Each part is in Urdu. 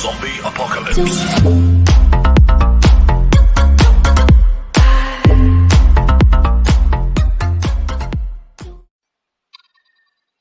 Zombie apocalypse.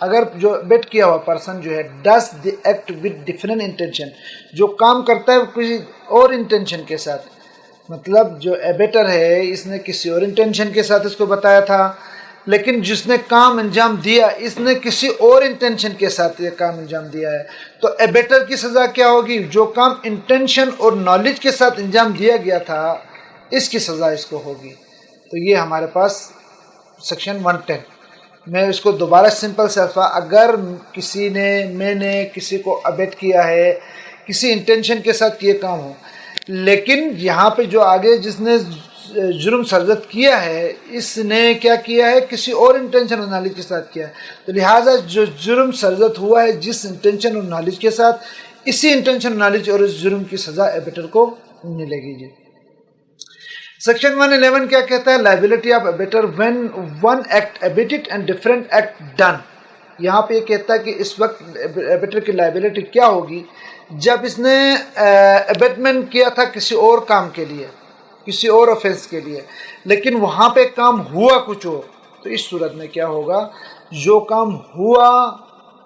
اگر جو ایبٹ کیا ہوا پرسن جو ہے does the act with different intention, جو کام کرتا ہے کسی اور انٹینشن کے ساتھ، مطلب جو ایبیٹر ہے اس نے کسی اور انٹینشن کے ساتھ اس کو بتایا تھا، لیکن جس نے کام انجام دیا اس نے کسی اور انٹینشن کے ساتھ یہ کام انجام دیا ہے، تو ایبیٹر کی سزا کیا ہوگی؟ جو کام انٹینشن اور نالج کے ساتھ انجام دیا گیا تھا اس کی سزا اس کو ہوگی۔ تو یہ ہمارے پاس سیکشن 110۔ میں اس کو دوبارہ سمپل سے اگر میں نے کسی کو ایبٹ کیا ہے کسی انٹینشن کے ساتھ یہ کام ہو، لیکن یہاں پہ جو آگے جس نے جرم سرزد کیا ہے اس نے کیا کیا ہے؟ کسی اور انٹینشن اور نالج کے ساتھ کیا ہے، تو لہٰذا جو جرم سرزد ہوا ہے جس انٹینشن اور نالج کے ساتھ، اسی انٹینشن اور نالج اور اس جرم کی سزا ایبیٹر کو ملے گی جی۔ سیکشن 111 کیا کہتا ہے؟ Liability of abettor when one act abetted and different act done. یہاں پہ یہ کہتا ہے کہ اس وقت ایبیٹر کی لائبلٹی کیا ہوگی؟ جب اس نے ایبیٹمنٹ کیا تھا کسی اور کام کے لیے، کسی اور آفینس کے لیے، لیکن وہاں پہ کام ہوا کچھ اور، تو اس صورت میں کیا ہوگا؟ جو کام ہوا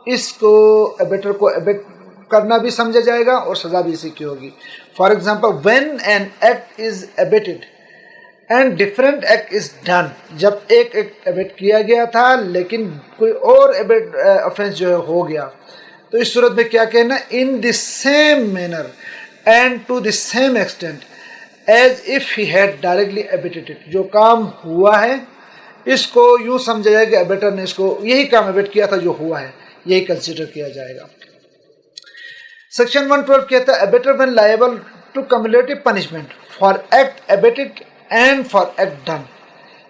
اس کو ایبیٹر کو ایبیٹ کرنا بھی سمجھا جائے گا اور سزا بھی اسی کی ہوگی۔ For example when an act is abetted and different act is done, جب ایک ایبٹ کیا گیا تھا لیکن کوئی اور آفینس جو ہے ہو گیا، تو اس صورت میں کیا کہنا؟ In the same manner and to the same extent as if he had directly abetted it. جو کام ہوا ہے اس کو یوں سمجھا جائے کہ ایبیٹر نے اس کو یہی کام ایبٹ کیا تھا جو ہوا ہے، یہی کنسیڈر کیا جائے گا۔ سیکشن 112 کہتا ہے abettor when liable to cumulative punishment for act abetted and for act done.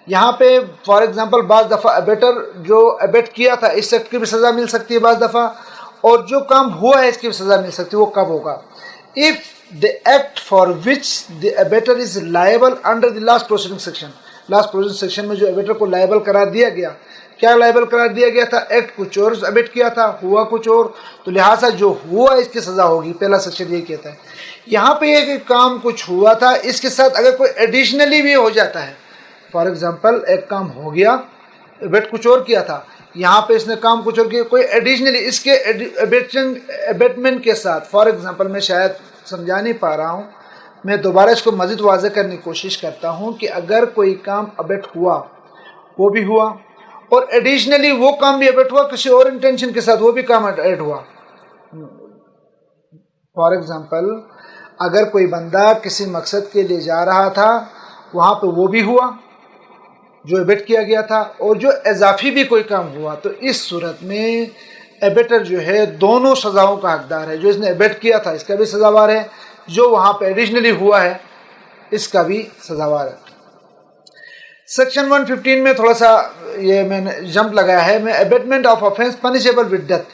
یہاں پہ فار ایگزامپل بعض دفعہ ایبیٹر جو ایبٹ کیا تھا اس ایکٹ کی بھی سزا مل سکتی ہے بعض دفعہ، اور جو کام ہوا ہے اس کی بھی سزا مل سکتی ہے۔ وہ کب ہوگا؟ If the act for which the abater is liable under the last proceeding section۔ last proceeding section میں جو ایبیٹر کو لائبل قرار دیا گیا، کیا لائبل قرار دیا گیا تھا؟ ایکٹ کچھ اور ایبٹ کیا تھا، ہوا کچھ اور، تو لہٰذا جو ہوا اس کی سزا ہوگی۔ پہلا سیکشن یہ کہتا ہے۔ یہاں پہ یہ کہ کام کچھ ہوا تھا اس کے ساتھ اگر کوئی ایڈیشنلی بھی ہو جاتا ہے، فار ایگزامپل ایک کام ہو گیا، ایبٹ کچھ اور کیا تھا، یہاں پہ اس نے کام کچھ اور کیا، کوئی ایڈیشنلی اس کے ایبیٹمنٹ کے ساتھ، فار ایگزامپل میں شاید سمجھا نہیں پا رہا ہوں، میں دوبارہ اس کو مزید واضح کرنے کی کوشش کرتا ہوں کہ اگر کوئی کام ایبٹ ہوا وہ بھی ہوا، اور ایڈیشنلی وہ کام بھی ایبٹ ہوا کسی اور انٹینشن کے ساتھ، وہ بھی کام ایڈ ہوا۔ فار ایگزامپل اگر کوئی بندہ کسی مقصد کے لیے جا رہا تھا وہاں پہ وہ بھی ہوا جو ایبٹ کیا گیا تھا، اور جو اضافی بھی کوئی کام ہوا، تو اس صورت میں ایبیٹر جو ہے دونوں سزاؤں کا حقدار ہے۔ جو اس نے ایبٹ کیا تھا اس کا بھی سزاوار ہے، جو وہاں پہ ایڈیشنلی ہوا ہے اس کا بھی سزاوار ہے۔ سیکشن 115 میں تھوڑا سا یہ میں نے جمپ لگایا ہے، میں abetment of offence punishable with death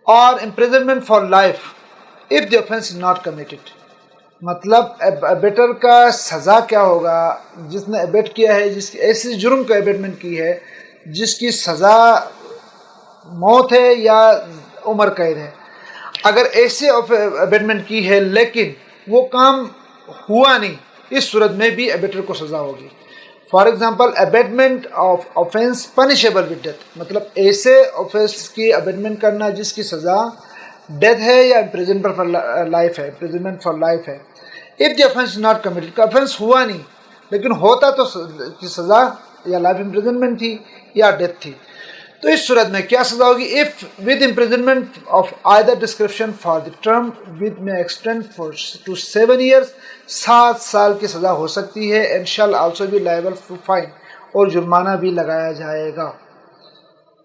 اور imprisonment for life if the offence is not committed. مطلب ایبیٹر کا سزا کیا ہوگا؟ جس نے ایبٹ کیا ہے، جس کی ایسی جرم کا ایبیٹمنٹ کی ہے جس کی سزا موت ہے یا عمر قید ہے، اگر ایسے ایبیٹمنٹ کی ہے لیکن وہ کام ہوا نہیں، اس صورت میں بھی ایبیٹر کو سزا ہوگی۔ For example abetment of offence punishable with death, مطلب ایسے آفینس کی ایبیٹمنٹ کرنا جس کی سزا ڈیتھ ہے یا امپریزنمنٹ فار لائف ہے، امپریزنمنٹ فار لائف ہے۔ If the offence not committed, offence ہوا نہیں لیکن ہوتا تو سزا یا لائف امپریزنمنٹ تھی یا ڈیتھ تھی، تو اس صورت میں کیا سزا ہوگی؟ If with imprisonment of either description for the term with میں ایکسٹینڈ ٹو 7 years، 7 سال کی سزا ہو سکتی ہے، and shall also be liable to fine, اور جرمانہ بھی لگایا جائے گا۔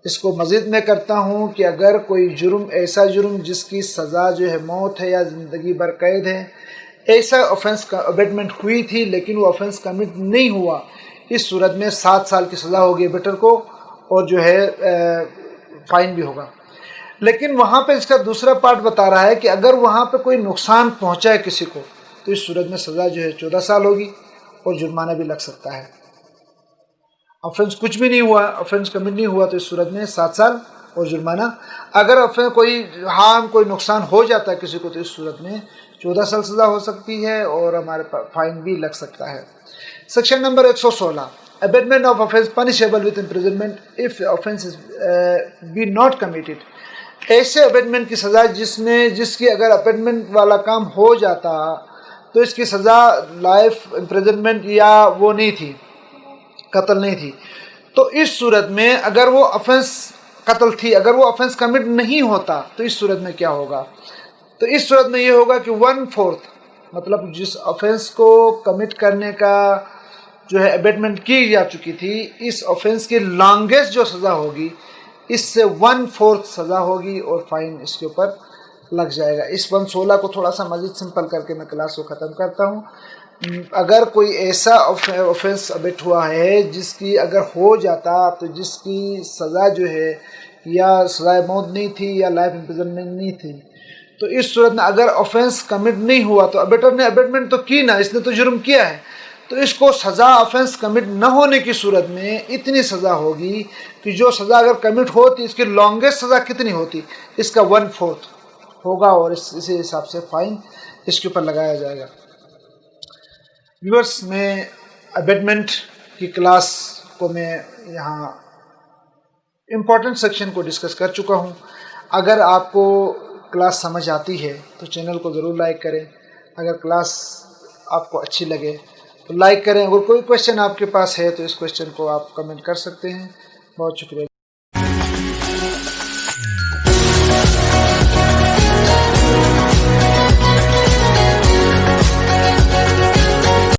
اس کو مزید میں کرتا ہوں کہ اگر کوئی جرم ایسا جرم جس کی سزا جو ہے موت ہے یا زندگی بھر قید ہے، ایسا آفینس کا ایبیٹمنٹ ہوئی تھی لیکن وہ آفینس کمٹ نہیں ہوا، اس صورت میں 7 سال کی سزا ہوگی ایبیٹر کو، اور جو ہے فائن بھی ہوگا۔ لیکن وہاں پہ اس کا دوسرا پارٹ بتا رہا ہے کہ اگر وہاں پہ کوئی نقصان پہنچا ہے کسی کو تو اس صورت میں سزا جو ہے 14 سال ہوگی اور جرمانہ بھی لگ سکتا ہے۔ آفینس کچھ بھی نہیں ہوا، آفینس کمٹ نہیں ہوا، تو اس صورت میں 7 سال اور جرمانہ۔ اگر کوئی کوئی نقصان ہو جاتا ہے کسی کو تو اس صورت میں 14 سال سزا ہو سکتی ہے اور ہمارے فائن بھی لگ سکتا ہے۔ Section number 116 abatement of offense punishable with imprisonment if offense is be not committed. ایسے abatement کی سزا جس کی اگر abatement والا کام ہو جاتا تو اس کی سزا لائف امپریزنمنٹ یا وہ نہیں تھی، قتل نہیں تھی. تو اس صورت میں اگر وہ افینس قتل تھی، اگر وہ افینس کمٹ نہیں ہوتا تو اس صورت میں کیا ہوگا؟ تو اس صورت میں یہ ہوگا کہ 1/4 مطلب جس افینس کو کمٹ کرنے کا جو ہے ابیٹمنٹ کی جا چکی تھی، اس افینس کی لانگسٹ جو سزا ہوگی اس سے 1/4 سزا ہوگی اور فائن اس کے اوپر لگ جائے گا. اس 116 کو تھوڑا سا مزید سمپل کر کے میں کلاس کو ختم کرتا ہوں. اگر کوئی ایسا آفینس ابٹ ہوا ہے جس کی اگر ہو جاتا تو جس کی سزا جو ہے یا سزائے موت نہیں تھی یا لائف امپریزنمنٹ نہیں تھی، تو اس صورت میں اگر آفینس کمٹ نہیں ہوا تو ابیٹر نے ابیٹمنٹ تو کی نا، اس نے تو جرم کیا ہے، تو اس کو سزا آفینس کمٹ نہ ہونے کی صورت میں اتنی سزا ہوگی کہ جو سزا اگر کمٹ ہوتی اس کی لانگسٹ سزا کتنی ہوتی، اس کا 1/4 ہوگا اور اسی حساب سے فائن اس کے اوپر لگایا جائے گا. ویورس، میں ابیٹمنٹ کی کلاس کو میں یہاں امپورٹنٹ سیکشن کو ڈسکس کر چکا ہوں. اگر آپ کو کلاس سمجھ آتی ہے تو چینل کو ضرور لائک کریں. اگر کلاس آپ کو اچھی لگے تو لائک کریں. اگر کوئی کویشچن آپ کے پاس ہے تو اس کویشچن کو آپ کمنٹ کر سکتے ہیں. بہت شکریہ.